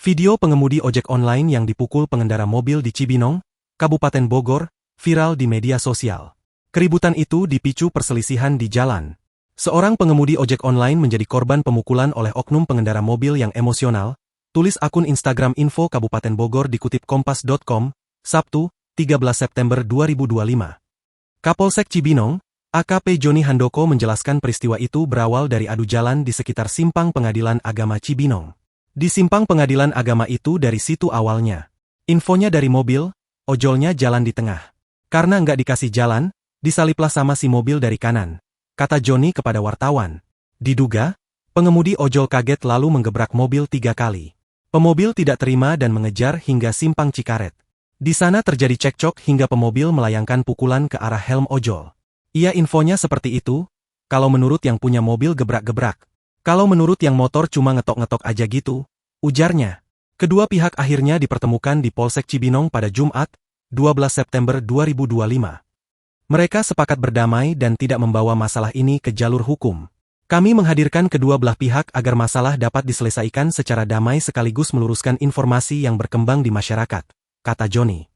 Video pengemudi ojek online yang dipukul pengendara mobil di Cibinong, Kabupaten Bogor, viral di media sosial. Keributan itu dipicu perselisihan di jalan. Seorang pengemudi ojek online menjadi korban pemukulan oleh oknum pengendara mobil yang emosional, tulis akun Instagram Info Kabupaten Bogor dikutip kompas.com, Sabtu, 13 September 2025. Kapolsek Cibinong, AKP Joni Handoko menjelaskan peristiwa itu berawal dari adu jalan di sekitar Simpang Pengadilan Agama Cibinong. Di Simpang Pengadilan Agama itu dari situ awalnya. Infonya dari mobil, ojolnya jalan di tengah. Karena nggak dikasih jalan, disaliplah sama si mobil dari kanan, kata Joni kepada wartawan. Diduga, pengemudi ojol kaget lalu menggebrak mobil 3 kali. Pemobil tidak terima dan mengejar hingga Simpang Cikaret. Di sana terjadi cekcok hingga pemobil melayangkan pukulan ke arah helm ojol. Iya, infonya seperti itu, kalau menurut yang punya mobil gebrak-gebrak. Kalau menurut yang motor cuma ngetok-ngetok aja gitu, ujarnya. Kedua pihak akhirnya dipertemukan di Polsek Cibinong pada Jumat, 12 September 2025. Mereka sepakat berdamai dan tidak membawa masalah ini ke jalur hukum. Kami menghadirkan kedua belah pihak agar masalah dapat diselesaikan secara damai sekaligus meluruskan informasi yang berkembang di masyarakat, kata Joni.